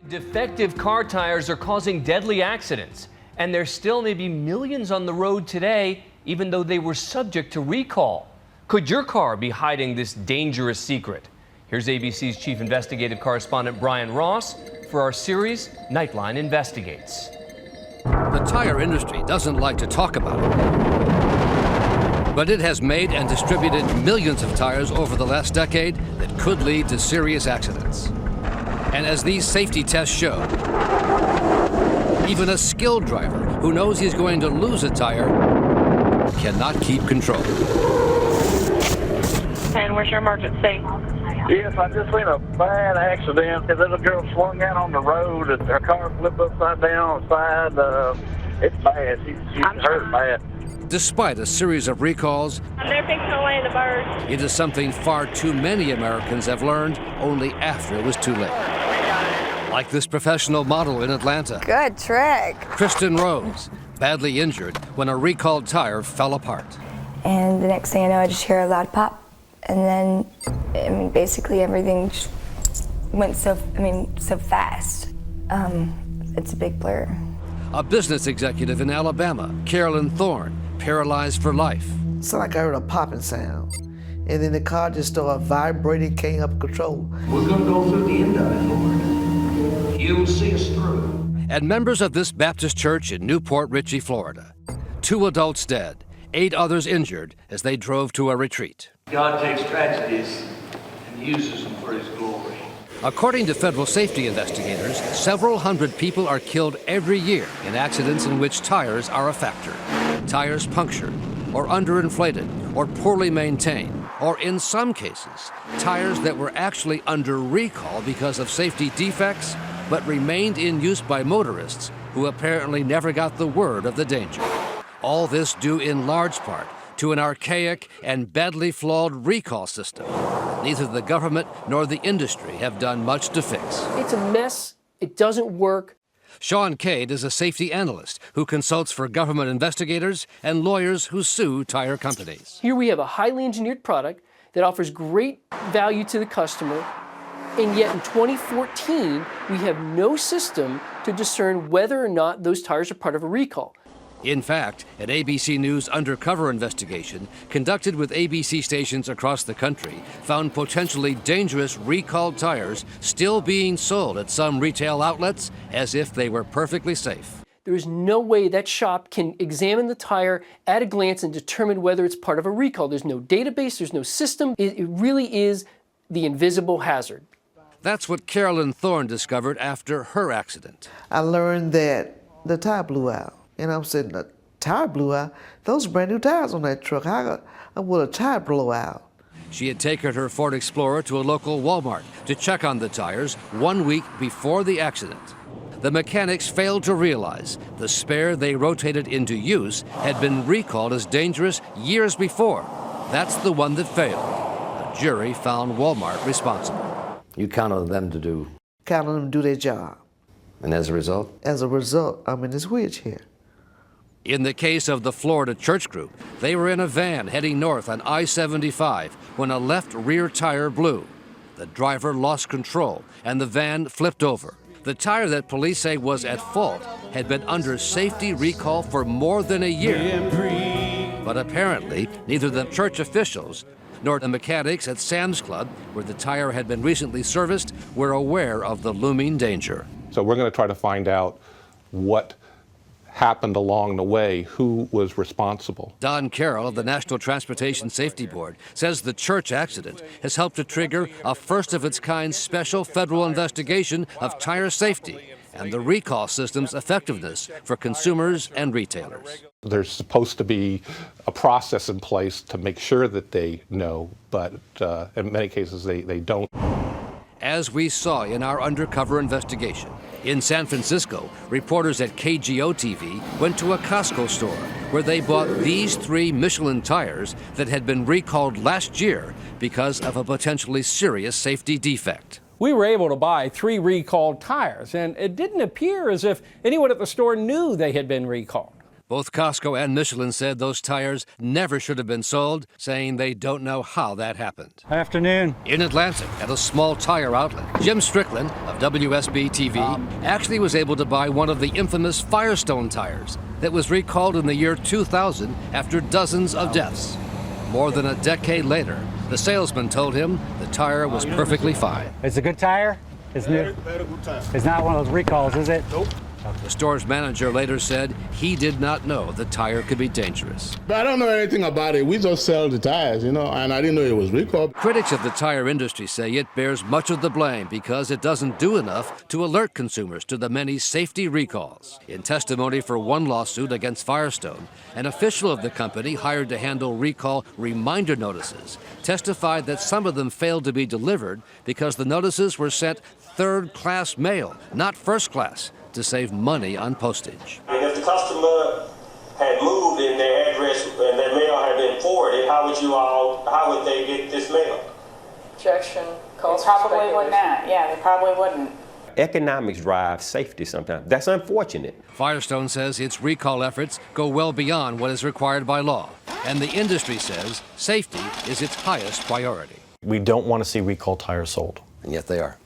Defective car tires are causing deadly accidents, and there still may be millions on the road today, even though they were subject to recall. Could your car be hiding this dangerous secret? Here's ABC's chief investigative correspondent Brian Ross for our series, Nightline Investigates. The tire industry doesn't like to talk about it, but it has made and distributed millions of tires over the last decade that could lead to serious accidents. And as these safety tests show, even a skilled driver who knows he's going to lose a tire cannot keep control. And where's your emergency? Yes, I just seen a bad accident. A little girl swung out on the road and her car flipped upside down on the side. It's bad. She's hurt bad. Despite a series of recalls, They're fixing to land the birds. it is something far too many Americans have learned only after it was too late. Like this professional model in Atlanta. Good trick. Kristen Rose, badly injured when a recalled tire fell apart. And the next thing I know, I just hear a loud pop. And then, basically everything just went so fast. It's a big blur. A business executive in Alabama, Carolyn Thorne, paralyzed for life. It's like I heard a popping sound. And then the car just started vibrating, came up control. We're going to go through the end of it, Lord. You'll see us through. And members of this Baptist church in Newport Richey, Florida. 2 adults dead, 8 others injured as they drove to a retreat. God takes tragedies and uses them for his glory. According to federal safety investigators, several hundred people are killed every year in accidents in which tires are a factor. Tires punctured, or underinflated, or poorly maintained, or in some cases, tires that were actually under recall because of safety defects, but remained in use by motorists who apparently never got the word of the danger. All this due in large part to an archaic and badly flawed recall system that neither the government nor the industry have done much to fix. It's a mess. It doesn't work. Sean Cade is a safety analyst who consults for government investigators and lawyers who sue tire companies. Here we have a highly engineered product that offers great value to the customer, and yet in 2014, we have no system to discern whether or not those tires are part of a recall. In fact, an ABC News undercover investigation conducted with ABC stations across the country found potentially dangerous recalled tires still being sold at some retail outlets as if they were perfectly safe. There is no way that shop can examine the tire at a glance and determine whether it's part of a recall. There's no database, there's no system. It really is the invisible hazard. That's what Carolyn Thorne discovered after her accident. I learned that the tire blew out. And I'm saying, the tire blew out? Those are brand new tires on that truck. How would a tire blow out? She had taken her Ford Explorer to a local Walmart to check on the tires 1 week before the accident. The mechanics failed to realize the spare they rotated into use had been recalled as dangerous years before. That's the one that failed. A jury found Walmart responsible. You count on them to do? Count on them to do their job. And as a result? As a result, I'm in this wheelchair. In the case of the Florida church group, they were in a van heading north on I-75 when a left rear tire blew. The driver lost control and the van flipped over. The tire that police say was at fault had been under safety recall for more than a year. But apparently, neither the church officials nor the mechanics at Sam's Club, where the tire had been recently serviced, were aware of the looming danger. So we're going to try to find out what happened along the way, who was responsible. Don Carroll of the National Transportation Safety Board says the church accident has helped to trigger a first-of-its-kind special federal investigation of tire safety and the recall system's effectiveness for consumers and retailers. There's supposed to be a process in place to make sure that they know, but in many cases they don't. As we saw in our undercover investigation, in San Francisco, reporters at KGO-TV went to a Costco store where they bought these 3 Michelin tires that had been recalled last year because of a potentially serious safety defect. We were able to buy 3 recalled tires, and it didn't appear as if anyone at the store knew they had been recalled. Both Costco and Michelin said those tires never should have been sold, saying they don't know how that happened. Afternoon. In Atlantic, at a small tire outlet, Jim Strickland of WSB TV actually was able to buy one of the infamous Firestone tires that was recalled in the year 2000 after dozens of deaths. More than a decade later, the salesman told him the tire was perfectly fine. It's a good tire? It's new? It's not one of those recalls, is it? Nope. The store's manager later said he did not know the tire could be dangerous. But I don't know anything about it. We just sell the tires, and I didn't know it was recalled. Critics of the tire industry say it bears much of the blame because it doesn't do enough to alert consumers to the many safety recalls. In testimony for one lawsuit against Firestone, an official of the company hired to handle recall reminder notices testified that some of them failed to be delivered because the notices were sent third-class mail, not first class, to save money on postage. And if the customer had moved and their address and their mail had been forwarded, how would they get this mail? Objection. They probably would not. Yeah, they probably wouldn't. Economics drive safety sometimes. That's unfortunate. Firestone says its recall efforts go well beyond what is required by law, and the industry says safety is its highest priority. We don't want to see recall tires sold. And yet they are.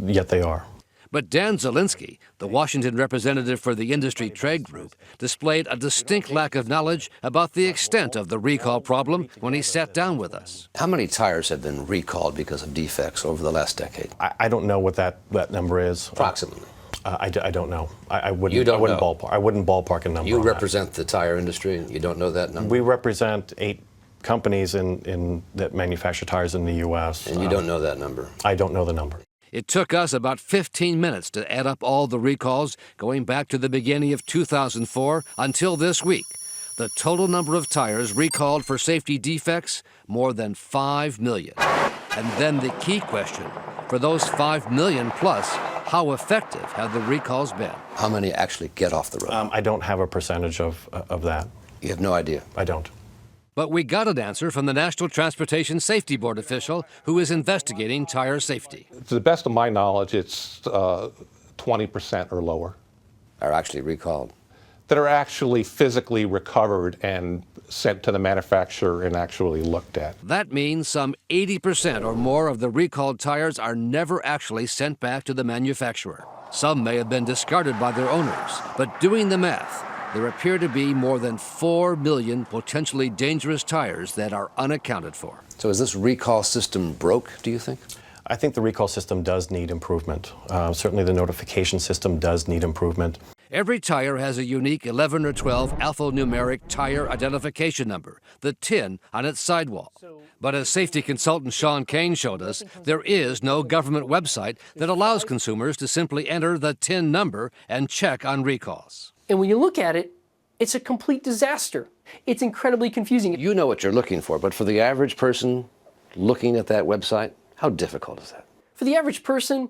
Yet they are. But Dan Zielinski, the Washington representative for the industry trade group, displayed a distinct lack of knowledge about the extent of the recall problem when he sat down with us. How many tires have been recalled because of defects over the last decade? I don't know what that number is. Approximately. I don't know. I wouldn't. You don't I wouldn't know. ballpark. I wouldn't ballpark a number. You on represent the tire industry, and you don't know that number? We represent 8 companies that manufacture tires in the U.S. And you don't know that number? I don't know the number. It took us about 15 minutes to add up all the recalls going back to the beginning of 2004 until this week. The total number of tires recalled for safety defects, more than 5 million. And then the key question, for those 5 million plus, how effective have the recalls been? How many actually get off the road? I don't have a percentage of that. You have no idea? I don't. But we got an answer from the National Transportation Safety Board official who is investigating tire safety. To the best of my knowledge, it's 20% or lower. Are actually recalled? That are actually physically recovered and sent to the manufacturer and actually looked at. That means some 80% or more of the recalled tires are never actually sent back to the manufacturer. Some may have been discarded by their owners, but doing the math, there appear to be more than 4 million potentially dangerous tires that are unaccounted for. So is this recall system broke, do you think? I think the recall system does need improvement. Certainly the notification system does need improvement. Every tire has a unique 11 or 12 alphanumeric tire identification number, the TIN, on its sidewall. But as safety consultant Sean Kane showed us, there is no government website that allows consumers to simply enter the TIN number and check on recalls. And when you look at it, it's a complete disaster. It's incredibly confusing. You know what you're looking for, but for the average person looking at that website, how difficult is that? For the average person,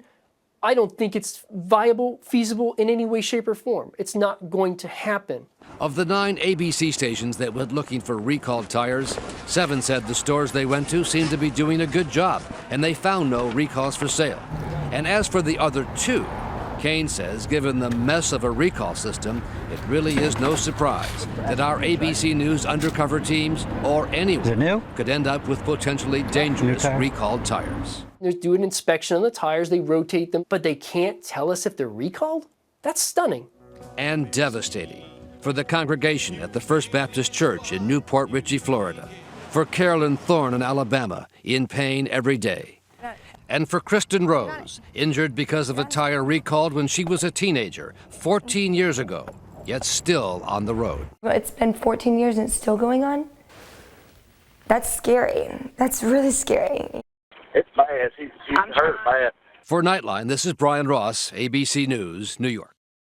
I don't think it's viable, feasible in any way, shape, or form. It's not going to happen. Of the 9 ABC stations that went looking for recalled tires, 7 said the stores they went to seemed to be doing a good job, and they found no recalls for sale. And as for the other 2, Kane says, given the mess of a recall system, it really is no surprise that our ABC News undercover teams, or anyone, could end up with potentially dangerous recalled tires. They do an inspection on the tires, they rotate them, but they can't tell us if they're recalled? That's stunning. And devastating for the congregation at the First Baptist Church in Newport Richey, Florida. For Carolyn Thorne in Alabama, in pain every day. And for Kristen Rose, injured because of a tire recalled when she was a teenager 14 years ago, yet still on the road. It's been 14 years and it's still going on? That's scary. That's really scary. It's bad. She's hurt bad. For Nightline, this is Brian Ross, ABC News, New York.